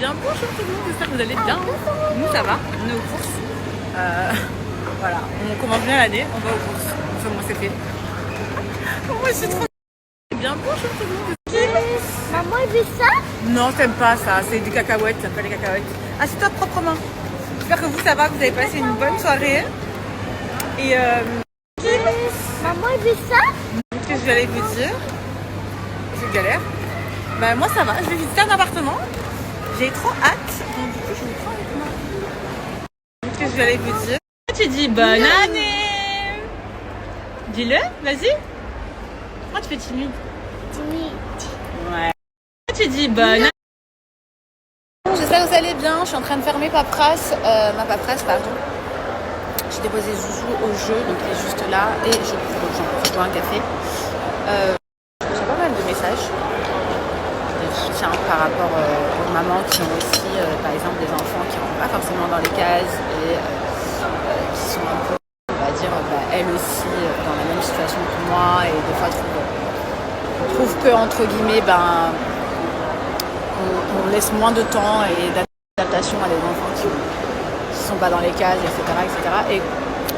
bien, bonjour tout le monde, j'espère que vous allez bien. Nous ça va, on est aux courses. Voilà, on commence bien l'année, on va aux courses. Enfin moi c'est fait. Moi je suis trop bien, bonjour tout le monde. Maman, elle veut ça? Non, t'aimes pas ça, c'est des cacahuètes, t'aimes pas les cacahuètes. Assieds-toi proprement. J'espère que vous ça va, que vous avez passé une bonne soirée. Et Maman, elle veut ça? qu'est-ce que j'allais vous dire? C'est galère. Bah moi ça va, je vais visiter un appartement. J'ai trop hâte. Donc du coup je vous prends avec moi. Qu'est-ce que j'allais vous dire? Tu dis bonne année. Dis-le, vas-y. Pourquoi tu fais timide? Ouais. Tu dis bonne année. J'espère que vous allez bien. Je suis en train de faire ma paperasse, pardon. J'ai déposé Zouzou au jeu, donc il est juste là. Et je bois un café. J'ai pas mal de messages de soutien par rapport aux mamans qui ont aussi, par exemple, des enfants qui ne rentrent pas forcément dans les cases et qui sont un peu, on va dire, elles aussi dans la même situation que moi et des fois trouvent que, entre guillemets, on laisse moins de temps et d'adaptation à des enfants qui ne sont pas dans les cases, etc. Et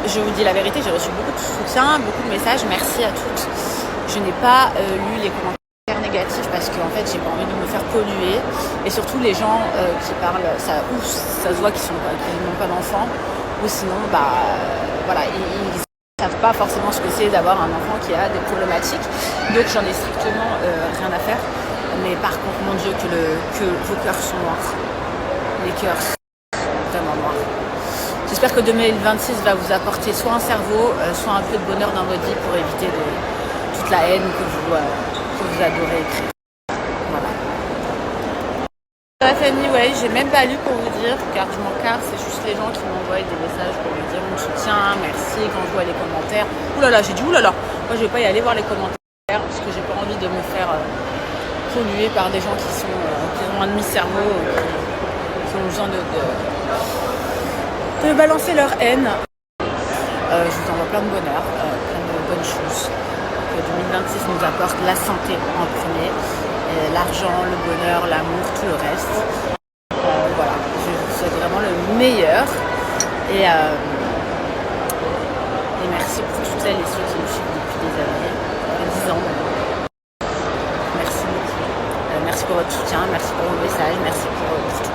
je vous dis la vérité, j'ai reçu beaucoup de soutien, beaucoup de messages. Merci à toutes. Je n'ai pas lu les commentaires négatifs parce qu'en fait, j'ai pas envie de me faire polluer. Et surtout, les gens qui parlent, ça se voit qu'ils n'ont pas d'enfants, ou sinon, voilà, ils savent pas forcément ce que c'est d'avoir un enfant qui a des problématiques. Donc, j'en ai strictement rien à faire. Mais par contre, mon Dieu, que vos cœurs sont noirs. Les cœurs sont vraiment noirs. J'espère que 2026 va vous apporter soit un cerveau, soit un peu de bonheur dans votre vie pour éviter toute la haine que vous adorez écrire. Voilà. La famille, ouais, j'ai même pas lu pour vous dire, car je m'en carre, c'est juste les gens qui m'envoient des messages pour me dire mon soutien, merci, quand je vois les commentaires. Ouh là là, j'ai dit ouh là là, moi je vais pas y aller voir les commentaires parce que j'ai pas envie de me faire polluer par des gens qui ont un demi-cerveau, qui ont besoin de balancer leur haine. Je vous envoie plein de bonheur, plein de bonnes choses. Que 2026 nous apporte la santé en premier, l'argent, le bonheur, l'amour, tout le reste. Voilà, je vous souhaite vraiment le meilleur. Et merci pour toutes celles et ceux qui me suivent depuis des années, 10 ans maintenant. Merci beaucoup. Merci pour votre soutien, merci pour vos messages, merci pour tout.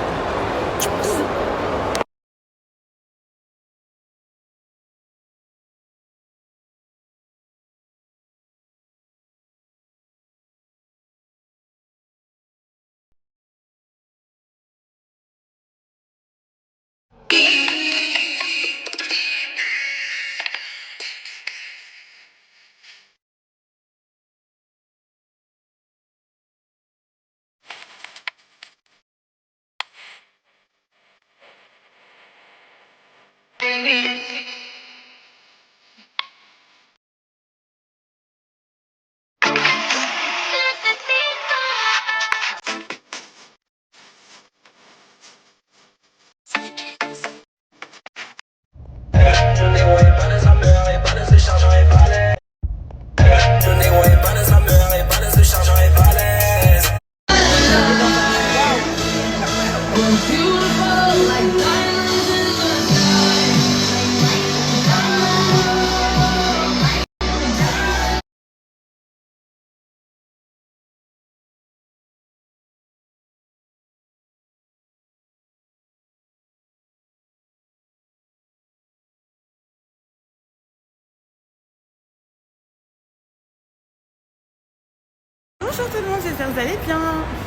Bonjour tout le monde, j'espère que vous allez bien.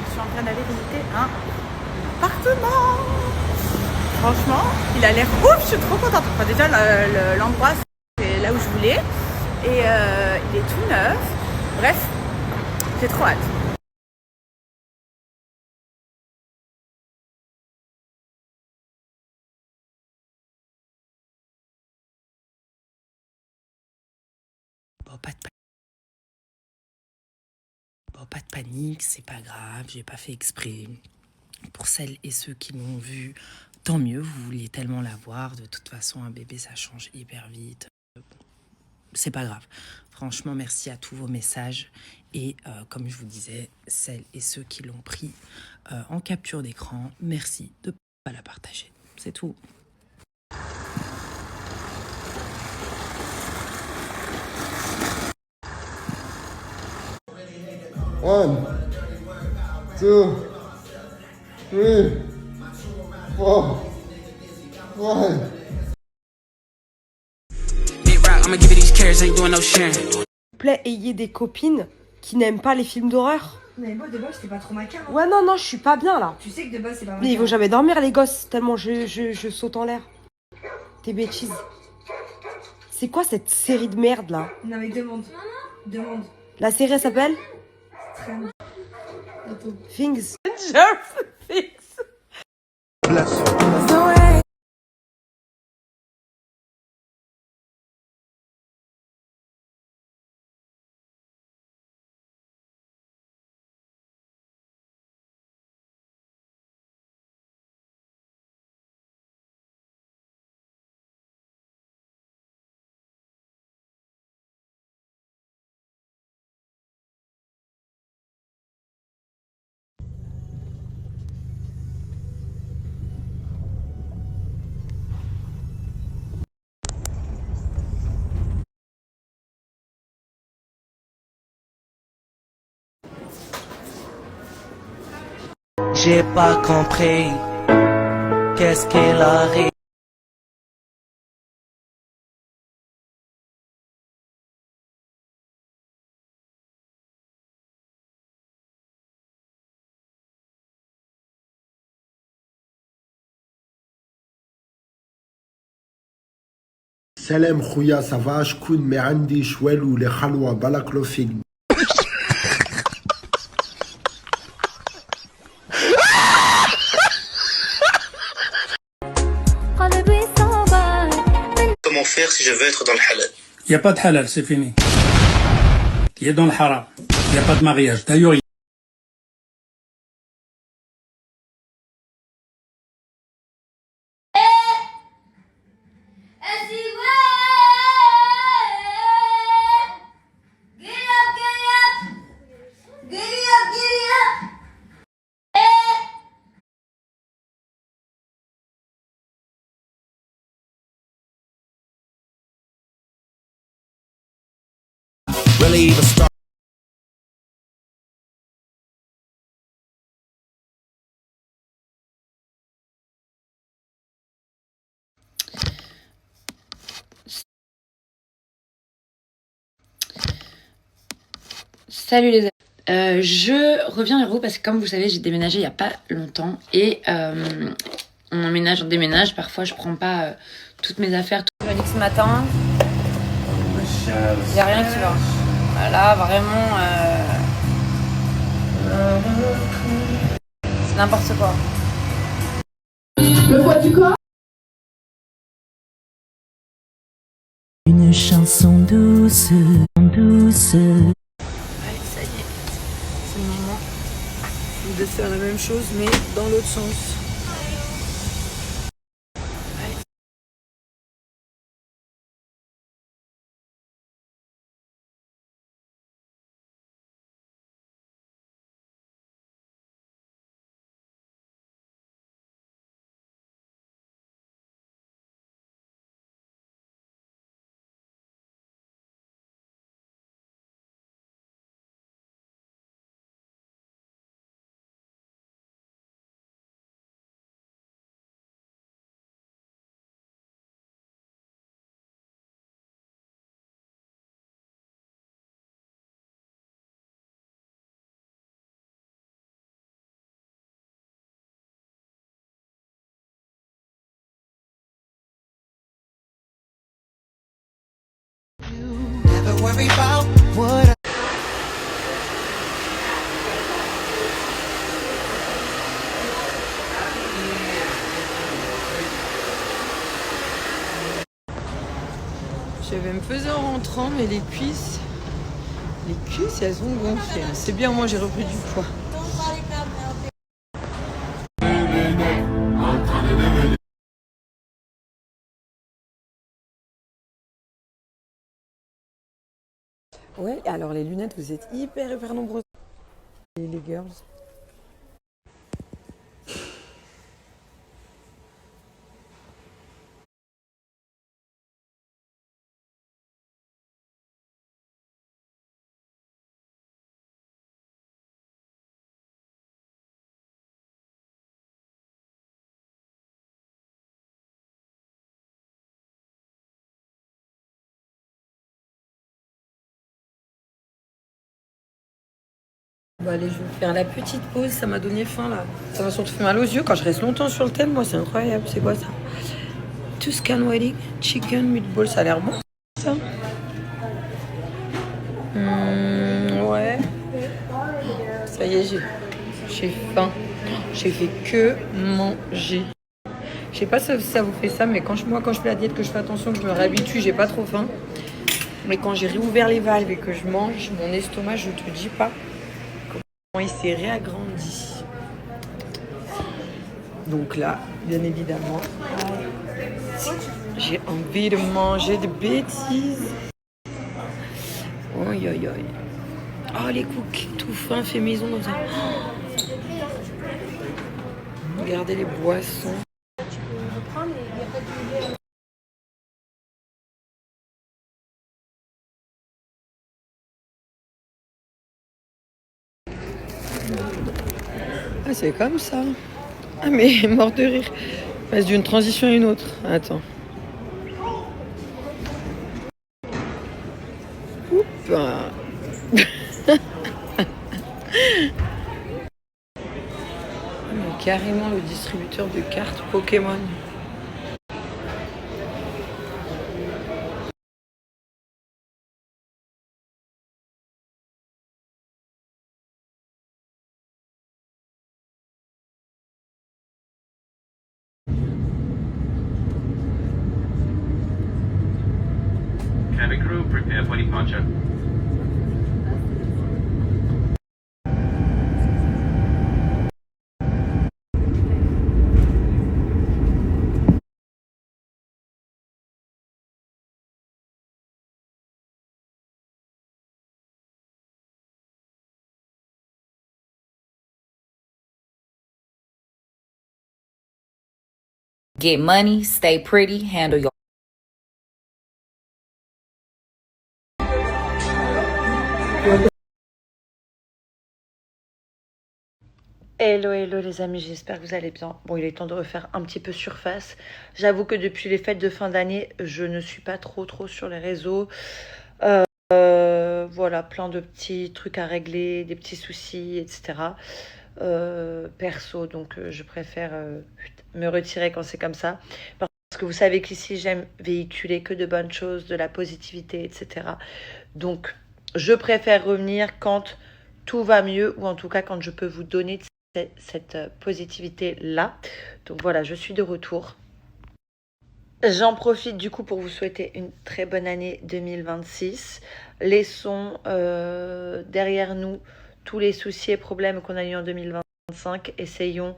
Je suis en train d'aller visiter un appartement. Franchement, il a l'air ouf, je suis trop contente. Enfin, déjà, l'endroit, c'est là où je voulais. Et il est tout neuf. Bref, j'ai trop hâte. Bon, pas de panique, c'est pas grave, j'ai pas fait exprès. Pour celles et ceux qui l'ont vu, tant mieux, vous vouliez tellement la voir. De toute façon, un bébé, ça change hyper vite. c'est pas grave. Franchement, merci à tous vos messages. Et comme je vous disais, celles et ceux qui l'ont pris en capture d'écran, merci de ne pas la partager. C'est tout. One, two, three, four, five. S'il vous plaît, ayez des copines qui n'aiment pas les films d'horreur. Mais moi de base c'était pas trop macabre. Ouais non, je suis pas bien là. Tu sais que de base c'est pas Mais ils vont macabre. jamais dormir les gosses, tellement je saute en l'air. Des bêtises. C'est quoi cette série de merde là? Non mais demande. Demande. La série elle s'appelle Strange. Attends. Things. J'ai pas compris qu'est-ce qu'il arrive. سلام خويا صافا شكون ما عنديش والو لي خلوه بارك الله فيك. Comment faire si je veux être dans le halal? Il n'y a pas de halal, c'est fini. Il est dans le haram. Il n'y a pas de mariage. D'ailleurs, Really even start. Salut les amis. Je reviens vers vous parce que comme vous le savez, j'ai déménagé il n'y a pas longtemps et on déménage, parfois je prends pas toutes mes affaires. Je me dis que ce matin, il n'y a rien qui va. Voilà, vraiment, c'est n'importe quoi. Une chanson douce, douce. Ouais, ça y est, c'est le moment de faire la même chose mais dans l'autre sens. Never worry about what I Je vais me peser en rentrant mais les cuisses elles ont gonflé. C'est bien, moi j'ai repris du poids. Ouais, alors les lunettes, vous êtes hyper nombreuses. Et les girls. Bon allez, je vais vous faire la petite pause, ça m'a donné faim là. Ça m'a surtout fait mal aux yeux quand je reste longtemps sur le thème, moi c'est incroyable, c'est quoi ça? Tuscan Wedding Chicken Meatball, ça a l'air bon ça. Ouais. Ça y est, j'ai faim. J'ai fait que manger. Je sais pas si ça vous fait ça, mais quand je fais la diète, que je fais attention, que je me réhabitue, j'ai pas trop faim. Mais quand j'ai réouvert les valves et que je mange, mon estomac, je te dis pas comment il s'est réagrandi. Donc là, bien évidemment, j'ai envie de manger des bêtises. Oi, oi, oi. Oh, les cookies tout fin fait maison dans un... Regardez les boissons. Ah, c'est comme ça. Ah, mais mort de rire. On passe d'une transition à une autre. Attends. Oups. Mais carrément le distributeur de cartes Pokémon. Cabin crew, prepare for departure. Get money, stay pretty, handle your... Hello les amis, j'espère que vous allez bien. Bon, il est temps de refaire un petit peu surface. J'avoue que depuis les fêtes de fin d'année, je ne suis pas trop sur les réseaux. Voilà, plein de petits trucs à régler, des petits soucis, etc. Perso, donc je préfère me retirer quand c'est comme ça. Parce que vous savez qu'ici, j'aime véhiculer que de bonnes choses, de la positivité, etc. Donc, je préfère revenir quand tout va mieux, ou en tout cas quand je peux vous donner cette positivité-là. Donc voilà, je suis de retour. J'en profite du coup pour vous souhaiter une très bonne année 2026. Laissons derrière nous tous les soucis et problèmes qu'on a eu en 2025. Essayons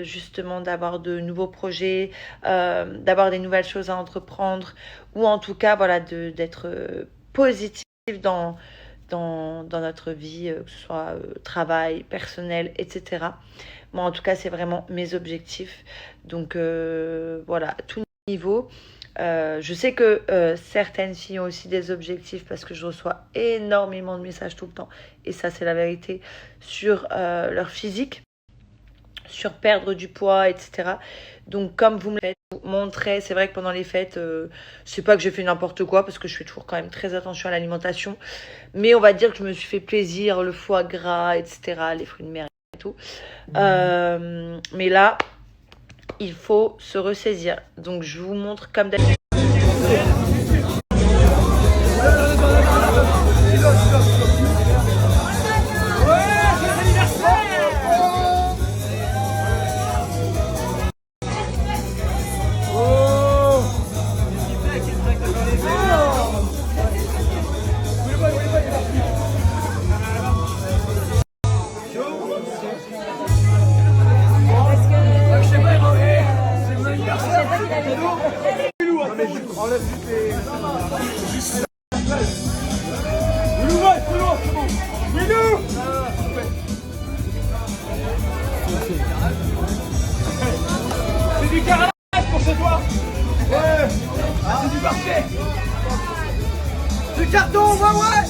justement d'avoir de nouveaux projets, d'avoir des nouvelles choses à entreprendre, ou en tout cas voilà, d'être positif dans notre vie, que ce soit travail, personnel, etc. Moi, en tout cas, c'est vraiment mes objectifs. Donc, voilà, tout niveau. Je sais que certaines filles ont aussi des objectifs parce que je reçois énormément de messages tout le temps. Et ça, c'est la vérité, sur leur physique, sur perdre du poids, etc. Donc, comme vous me l'avez montré, c'est vrai que pendant les fêtes, c'est pas que j'ai fait n'importe quoi parce que je fais toujours quand même très attention à l'alimentation. Mais on va dire que je me suis fait plaisir, le foie gras, etc., les fruits de mer et tout. Mais là, il faut se ressaisir. Donc, je vous montre comme d'habitude. carton, ouais, ouais.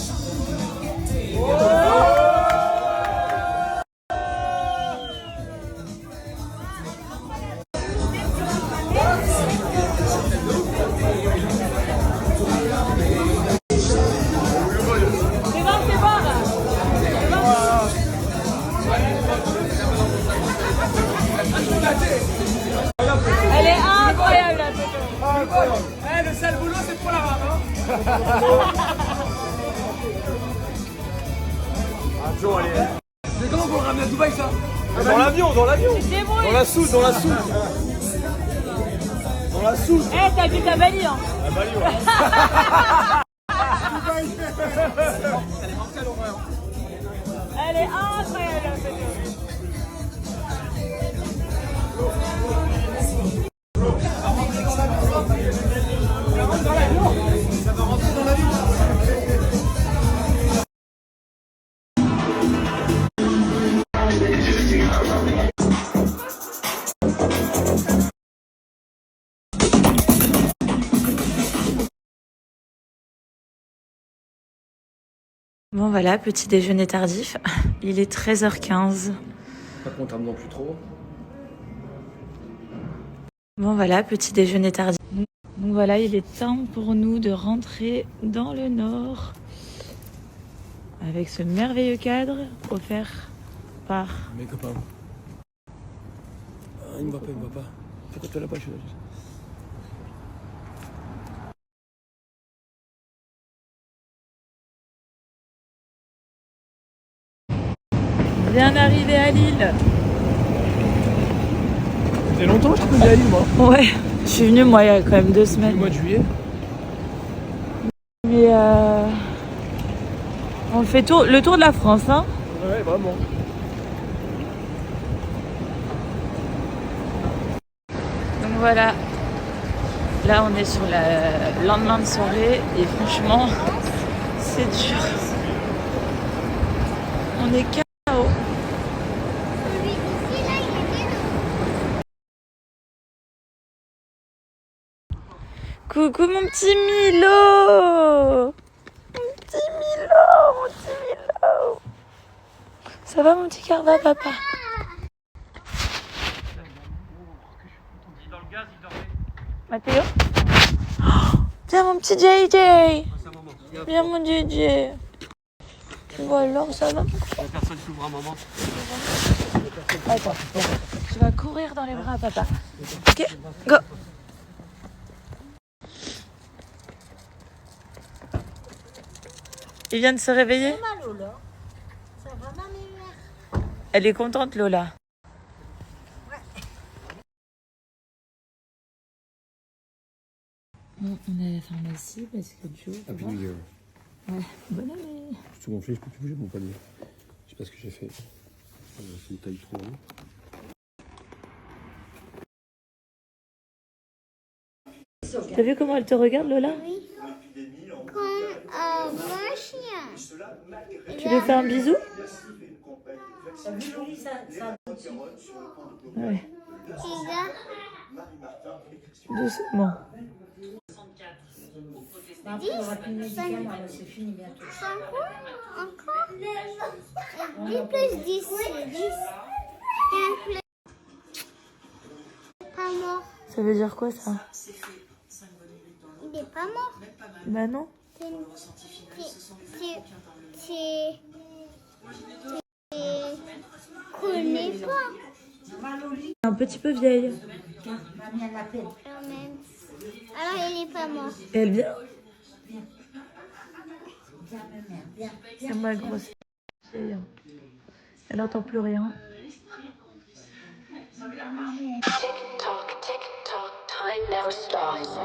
Elle est incroyable la photo. Incroyable. Eh, le sale boulot, c'est pour la rame, hein. C'est comment qu'on le ramène à Dubaï, ça? Dans l'avion, dans l'avion. Dans la soute, dans la soute. Dans la soute. Eh, t'habites à Bali, hein? À Bali, ouais. Elle est incroyable la photo. Bon voilà, petit déjeuner tardif. Il est 13h15. Pas qu'on tarde non plus trop. Bon voilà, petit déjeuner tardif. Donc voilà, il est temps pour nous de rentrer dans le nord avec ce merveilleux cadre offert par... Mes copains. Ah, il me va pas, il me va pas. Pourquoi tu l'as pas, je suis là. Bien arrivé à Lille. Ça fait longtemps que je te connais à Lille, moi. Ouais, je suis venue moi il y a quand même 2 semaines. Le mois de juillet. Mais on fait le tour de la France, hein. Ouais, vraiment. Donc voilà, là on est sur le lendemain de soirée et franchement, c'est dur. On est KO. Coucou mon petit Milo! Mon petit Milo, mon petit Milo! Ça va mon petit Carva, papa? Mathéo? Oh, viens mon petit JJ! Viens mon JJ! Bon alors, ça va? Personne qui ouvre un moment. Attends, tu vas courir dans les bras, papa. Ok, go! Il vient de se réveiller? Elle est contente, Lola. Bon, on est à la pharmacie parce que Joe... Happy New Year. Ouais, bonne année. Je suis tout gonflé, je peux plus bouger mon panier. Je sais pas ce que j'ai fait. C'est une taille trop haut. T'as vu comment elle te regarde, Lola? Oui. Comme un chien. Tu lui fais un bisou? Ouais. Doucement. 10, 5, encore 10 plus 10, c'est 10. Et un plus. Pas mort. Ça veut dire quoi, ça? Il est pas mort. Bah non. Tu connais pas. Un petit peu vieille. Alors il est pas mort. Et elle vient. C'est ma grosse fille. Elle n'entend plus rien. Tick tock, time never stops.